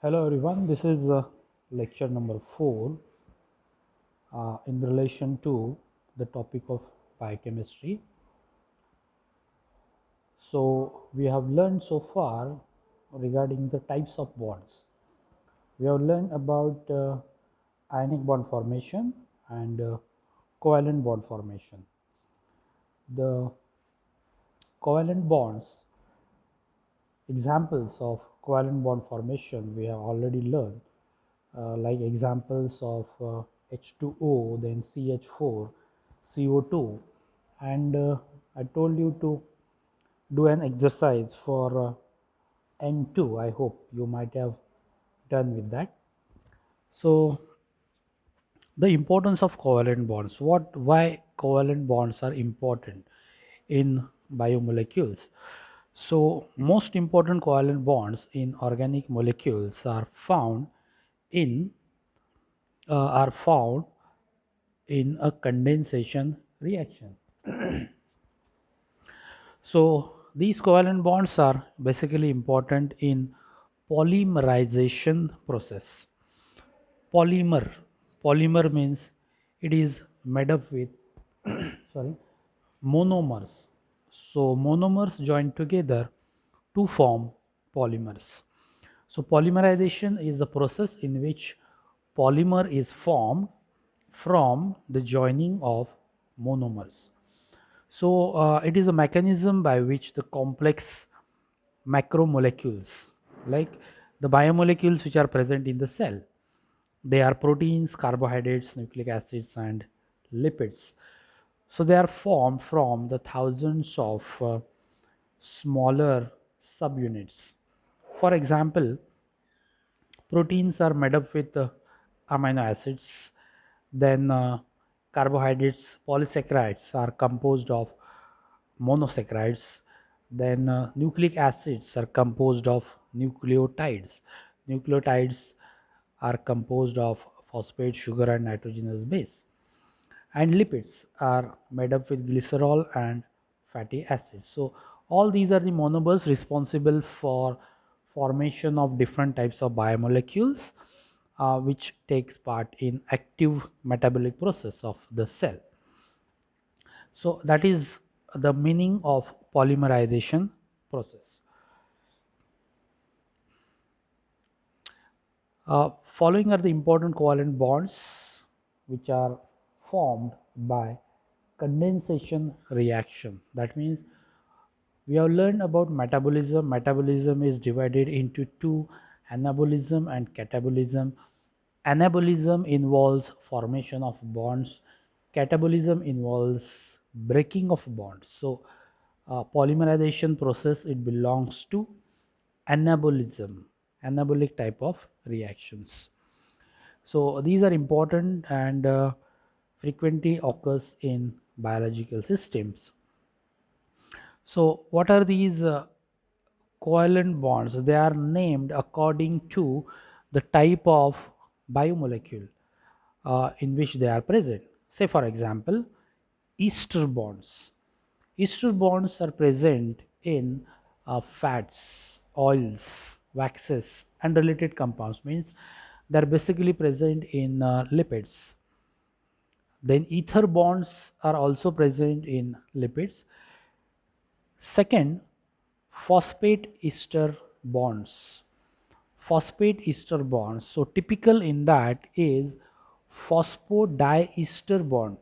Hello everyone, this is lecture number 4 in relation to the topic of biochemistry. So we have learned so far regarding the types of bonds. We have learned about ionic bond formation and covalent bond formation. The covalent bonds, examples of covalent bond formation we have already learned, like examples of H2O, then CH4, CO2, and I told you to do an exercise for N2. I hope you might have done with that. So the importance of covalent bonds, why covalent bonds are important in biomolecules. So most important covalent bonds in organic molecules in are found in a condensation reaction. So these covalent bonds are basically important in polymerization process. Polymer, polymer means it is made up with sorry, monomers. So monomers join together to form polymers. So polymerization is the process in which polymer is formed from the joining of monomers. So it is a mechanism by which the complex macromolecules, like the biomolecules which are present in the cell, they are proteins, carbohydrates, nucleic acids, and lipids. So they are formed from the thousands of smaller subunits. For example, proteins are made up with amino acids, then carbohydrates, polysaccharides are composed of monosaccharides, then nucleic acids are composed of nucleotides. Nucleotides are composed of phosphate, sugar, and nitrogenous base. And lipids are made up with glycerol and fatty acids. So all these are the monomers responsible for formation of different types of biomolecules, which takes part in active metabolic process of the cell. So that is the meaning of polymerization process. Following are the important covalent bonds which are formed by condensation reaction. That means we have learned about metabolism. Metabolism is divided into two: anabolism and catabolism. Anabolism involves formation of bonds. Catabolism involves breaking of bonds. So polymerization process, it belongs to anabolism, anabolic type of reactions. So these are important and frequently occurs in biological systems. So what are these covalent bonds? They are named according to the type of biomolecule in which they are present. Say for example, ester bonds. Ester bonds are present in fats, oils, waxes, and related compounds. Means they are basically present in lipids. Then ether bonds are also present in lipids. Second, phosphate ester bonds. Phosphate ester bonds. So typical in that is phosphodiester bond.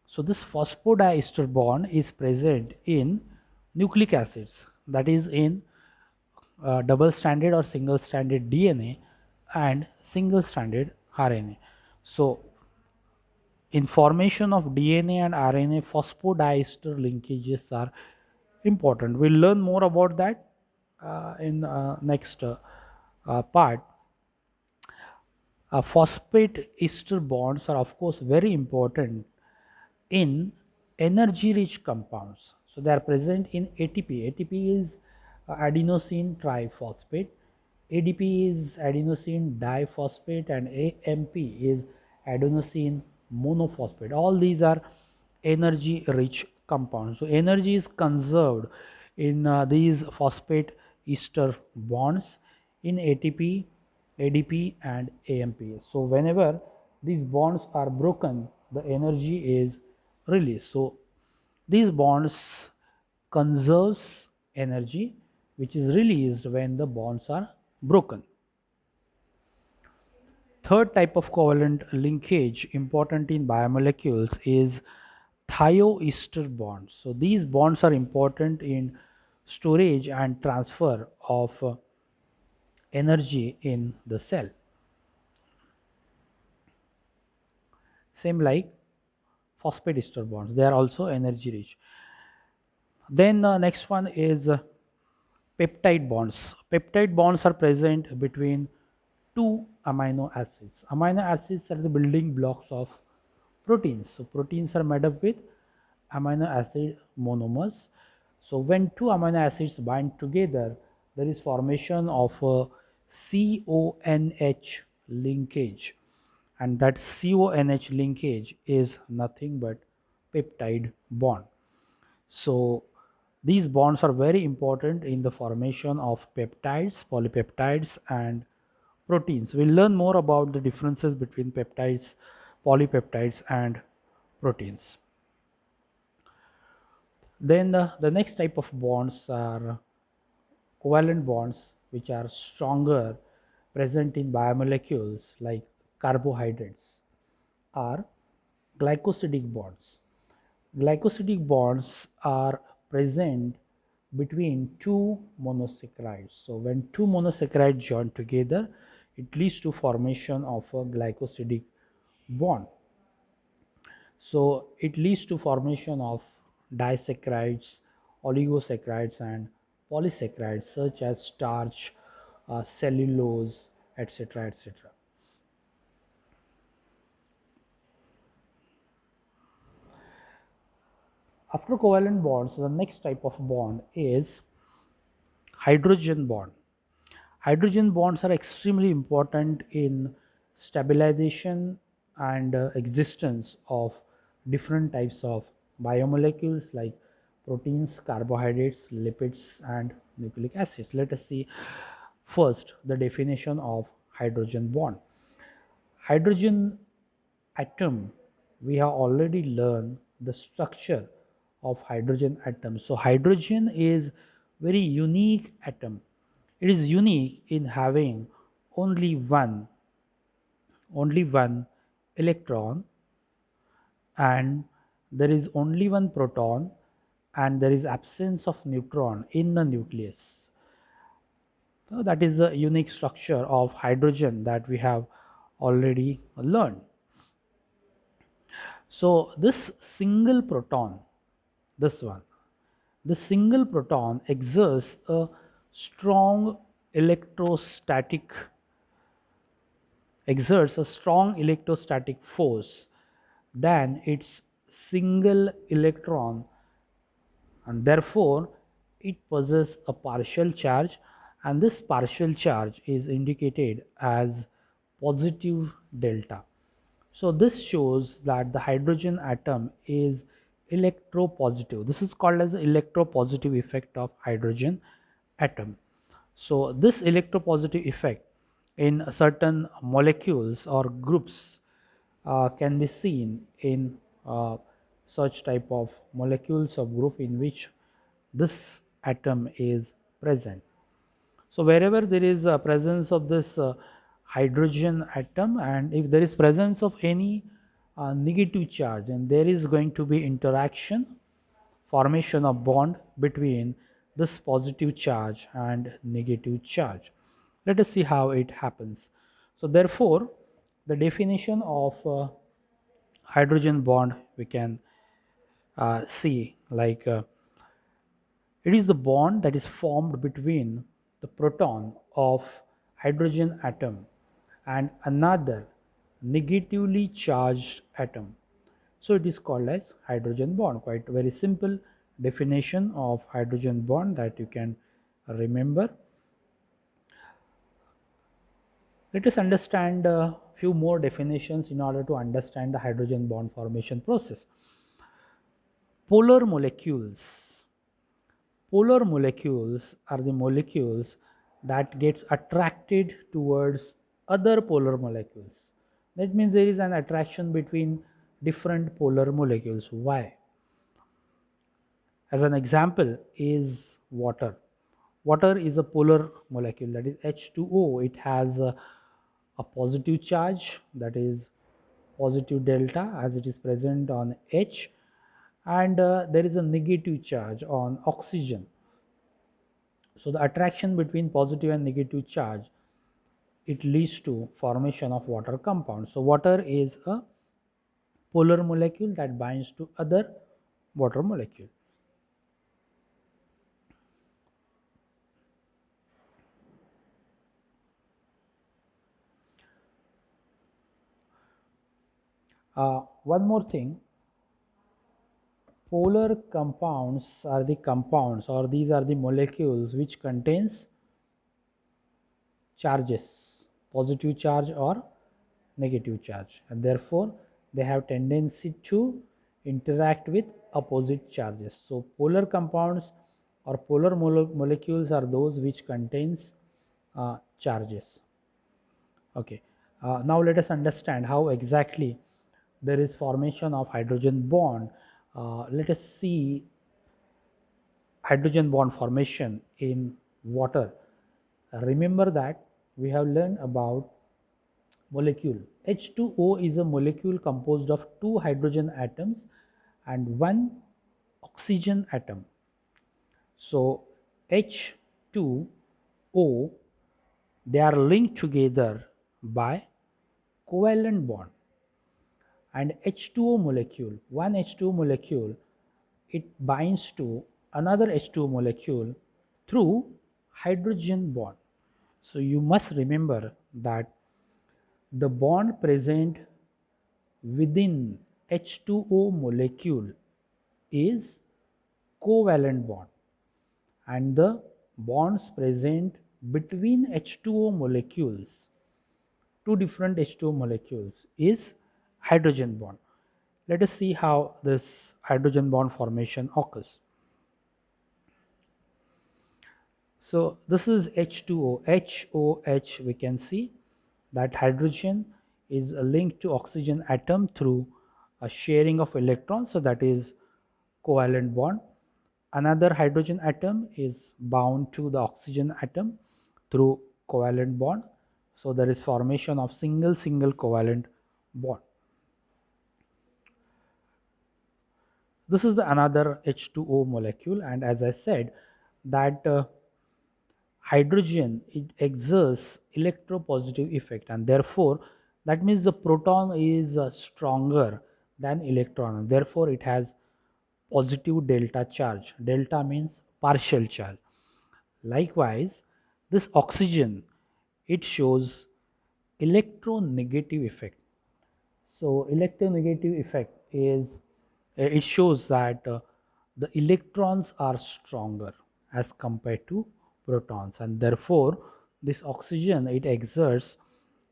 So this phosphodiester bond is present in nucleic acids, that is in double stranded or single stranded DNA and single stranded RNA. So in formation of DNA and RNA, phosphodiester linkages are important. We'll learn more about that in next part. Phosphate ester bonds are of course very important in energy rich compounds. So they are present in ATP. ATP is adenosine triphosphate. ADP is adenosine diphosphate, and AMP is adenosine monophosphate. All these are energy rich compounds. So energy is conserved in these phosphate ester bonds in ATP, ADP and AMP. So whenever these bonds are broken, the energy is released. So these bonds conserves energy which is released when the bonds are broken. Third type of covalent linkage important in biomolecules is thioester bonds. So these bonds are important in storage and transfer of energy in the cell. Same like phosphate ester bonds, they are also energy rich. Then next one is peptide bonds. Peptide bonds are present between two amino acids. Amino acids are the building blocks of proteins. So proteins are made up with amino acid monomers. So when two amino acids bind together, there is formation of a CONH linkage, and that CONH linkage is nothing but peptide bond. So these bonds are very important in the formation of peptides, polypeptides and proteins. We'll learn more about the differences between peptides, polypeptides and proteins. Then the next type of bonds are covalent bonds, which are stronger, present in biomolecules like carbohydrates, are glycosidic bonds. Glycosidic bonds are present between two monosaccharides. So when two monosaccharides join together, it leads to formation of a glycosidic bond. So it leads to formation of disaccharides, oligosaccharides and polysaccharides such as starch, cellulose, etc. etc. After covalent bonds, the next type of bond is hydrogen bond. Hydrogen bonds are extremely important in stabilization and existence of different types of biomolecules like proteins, carbohydrates, lipids and nucleic acids. Let us see first the definition of hydrogen bond. Hydrogen atom, we have already learned the structure of hydrogen atom. So hydrogen is very unique atom. It is unique in having only one only one electron, and there is only one proton, and there is absence of neutron in the nucleus. So that is the unique structure of hydrogen that we have already learned. So this single proton, this one, the single proton exerts a strong electrostatic exerts a strong electrostatic force than its single electron, and therefore it possesses a partial charge, and this partial charge is indicated as positive delta. So this shows that the hydrogen atom is electropositive. This is called as the electropositive effect of hydrogen atom. So this electropositive effect in certain molecules or groups can be seen in such type of molecules of group in which this atom is present. So wherever there is a presence of this hydrogen atom, and if there is presence of any negative charge, and there is going to be interaction, formation of bond between this positive charge and negative charge. Let us see how it happens. So therefore the definition of hydrogen bond we can see like it is the bond that is formed between the proton of hydrogen atom and another negatively charged atom. So it is called as hydrogen bond. Quite very simple definition of hydrogen bond that you can remember. Let us understand a few more definitions in order to understand the hydrogen bond formation process. Polar molecules. Polar molecules are the molecules that gets attracted towards other polar molecules. That means there is an attraction between different polar molecules. Why? As an example is water. Water is a polar molecule, that is H2O. It has a positive charge, that is positive delta, as it is present on H, and there is a negative charge on oxygen. So the attraction between positive and negative charge, it leads to formation of water compound. So water is a polar molecule that binds to other water molecule. One more thing, polar compounds are the compounds, or these are the molecules which contains charges, positive charge or negative charge, and therefore they have tendency to interact with opposite charges. So polar compounds or polar molecules are those which contains charges. Okay, now let us understand how exactly there is formation of hydrogen bond. Let us see hydrogen bond formation in water. Remember that we have learned about molecule. H2O is a molecule composed of two hydrogen atoms and one oxygen atom. So H2O, they are linked together by covalent bond, and H2O molecule, one H2O molecule, it binds to another H2O molecule through hydrogen bond. So you must remember that the bond present within H2O molecule is covalent bond, and the bonds present between H2O molecules, two different H2O molecules, is hydrogen bond. Let us see how this hydrogen bond formation occurs. So this is H2O, HOH. We can see that hydrogen is linked to oxygen atom through a sharing of electrons, so that is covalent bond. Another hydrogen atom is bound to the oxygen atom through covalent bond, so there is formation of single covalent bond. This is another H2O molecule, and as I said that hydrogen, it exerts electropositive effect, and therefore that means the proton is stronger than electron, and therefore it has positive delta charge. Delta means partial charge. Likewise, this oxygen, it shows electronegative effect. So electronegative effect is, it shows that the electrons are stronger as compared to protons, and therefore this oxygen, it exerts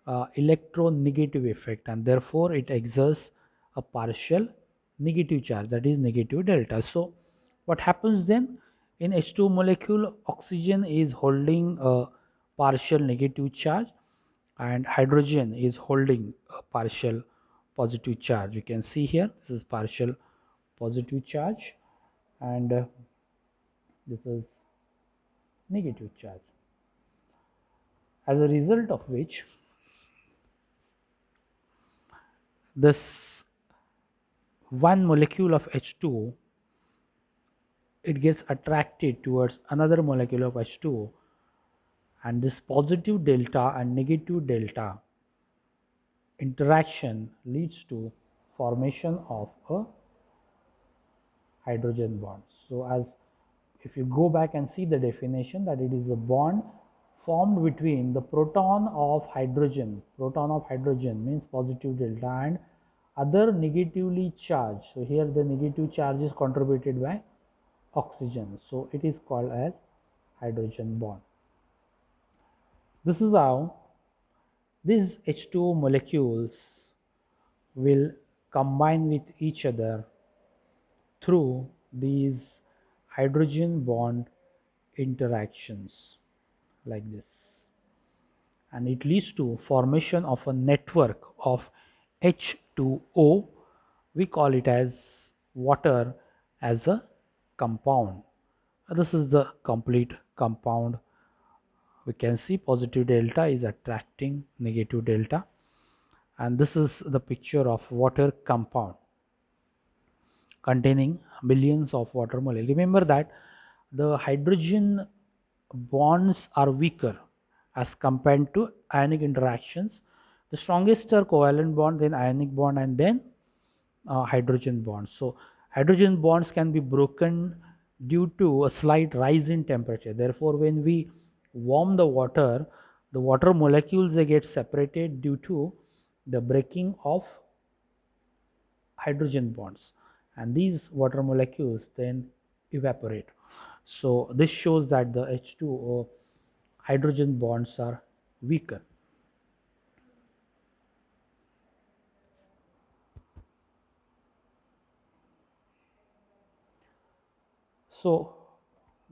electronegative effect, and therefore it exerts a partial negative charge, that is negative delta. So what happens then, in H2 molecule, oxygen is holding a partial negative charge and hydrogen is holding a partial positive charge. You can see here, this is partial positive charge, and this is negative charge, as a result of which this one molecule of H2O, it gets attracted towards another molecule of H2O, and this positive delta and negative delta interaction leads to formation of a hydrogen bond. So as if you go back and see the definition, that it is a bond formed between the proton of hydrogen means positive delta, and other negatively charged. So here the negative charge is contributed by oxygen, so it is called as hydrogen bond. This is how these H2O molecules will combine with each other through these hydrogen bond interactions, like this. and it leads to formation of a network of H2O. We call it as water as a compound. This is the complete compound. We can see positive delta is attracting negative delta, and this is the picture of water compound containing billions of water molecules. Remember that the hydrogen bonds are weaker as compared to ionic interactions. The strongest are covalent bond, then ionic bond, and then hydrogen bonds. So hydrogen bonds can be broken due to a slight rise in temperature. Therefore, when we warm the water molecules, they get separated due to the breaking of hydrogen bonds, and these water molecules then evaporate. So this shows that the H2O hydrogen bonds are weaker. So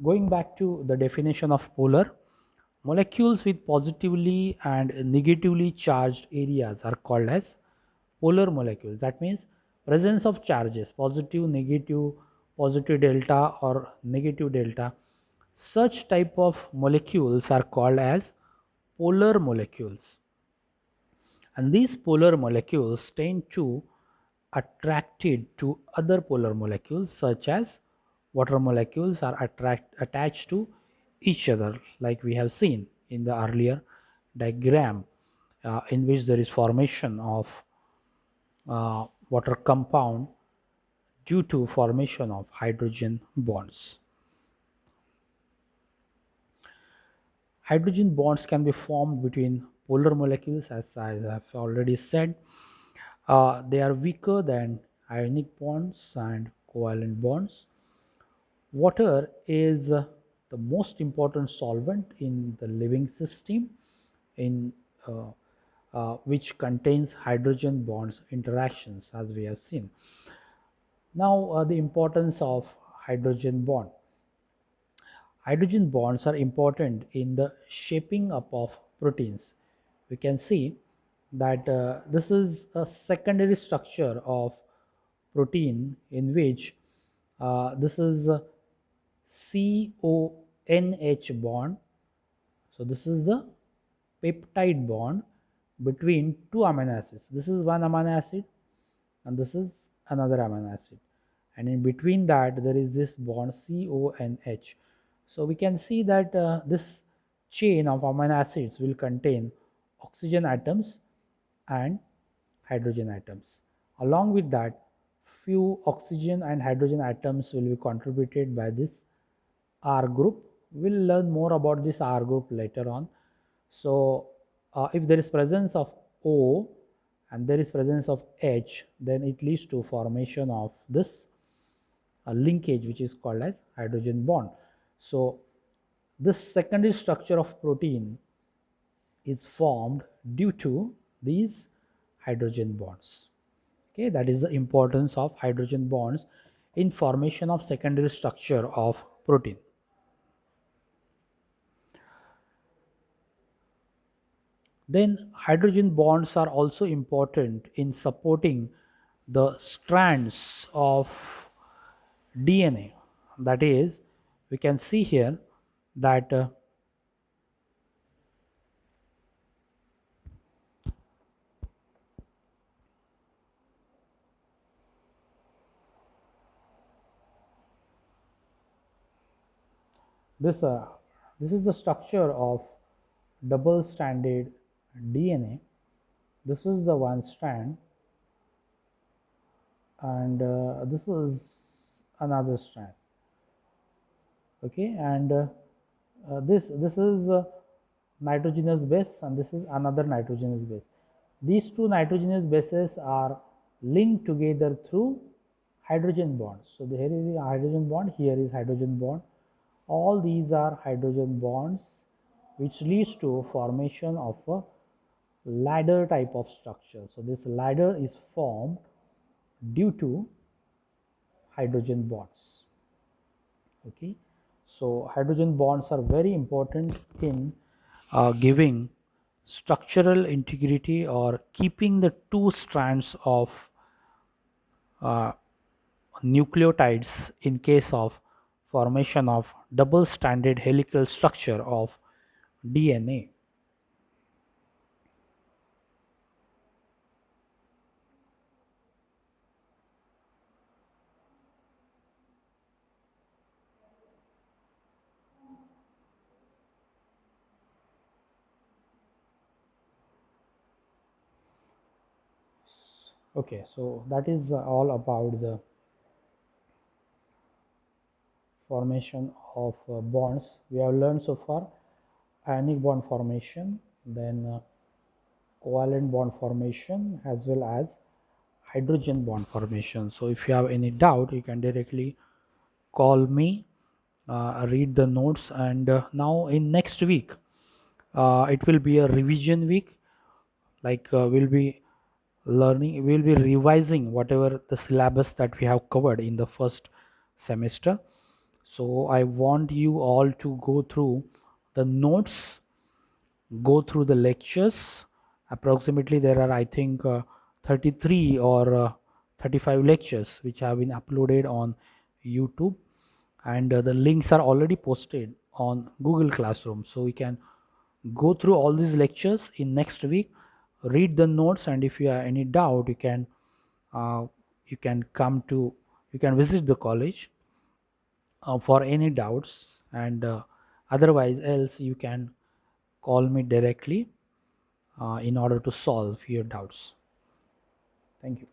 going back to the definition of polar, molecules with positively and negatively charged areas are called as polar molecules. That means presence of charges, positive, negative, positive delta or negative delta. Such type of molecules are called as polar molecules. And these polar molecules tend to attracted to other polar molecules, such as water molecules are attached to each other, like we have seen in the earlier diagram, in which there is formation of water compound due to formation of hydrogen bonds. Hydrogen bonds can be formed between polar molecules, as I have already said. They are weaker than ionic bonds and covalent bonds. Water is the most important solvent in the living system, in which contains hydrogen bonds interactions, as we have seen. Now, the importance of hydrogen bond. Hydrogen bonds are important in the shaping up of proteins. We can see that this is a secondary structure of protein, in which this is a CONH bond. So this is the peptide bond between two amino acids. This is one amino acid and this is another amino acid, and in between that there is this bond CONH. So we can see that this chain of amino acids will contain oxygen atoms and hydrogen atoms. Along with that, few oxygen and hydrogen atoms will be contributed by this R group. We'll learn more about this R group later on. So if there is presence of O and there is presence of H, then it leads to formation of this linkage, which is called as hydrogen bond. So this secondary structure of protein is formed due to these hydrogen bonds. Okay, that is the importance of hydrogen bonds in formation of secondary structure of protein. Then hydrogen bonds are also important in supporting the strands of DNA. That is, we can see here that this this is the structure of double stranded DNA. This is the one strand, and this is another strand. Okay, and this is nitrogenous base, and this is another nitrogenous base. These two nitrogenous bases are linked together through hydrogen bonds. So here is a hydrogen bond, here is hydrogen bond. All these are hydrogen bonds, which leads to formation of a ladder type of structure. So this ladder is formed due to hydrogen bonds. Okay, so hydrogen bonds are very important in giving structural integrity or keeping the two strands of uh, nucleotides in case of formation of double-stranded helical structure of DNA. Okay, so that is all about the formation of bonds. We have learned so far ionic bond formation, then covalent bond formation, as well as hydrogen bond formation. So if you have any doubt, you can directly call me, read the notes, and now in next week, it will be a revision week. Like we'll be revising whatever the syllabus that we have covered in the first semester. So I want you all to go through the notes, go through the lectures. Approximately there are, I think, 33 or 35 lectures which have been uploaded on YouTube, and the links are already posted on Google Classroom. So we can go through all these lectures in next week, read the notes, and if you have any doubt, uh, you can come to you can visit the college for any doubts, and otherwise else you can call me directly in order to solve your doubts. Thank you.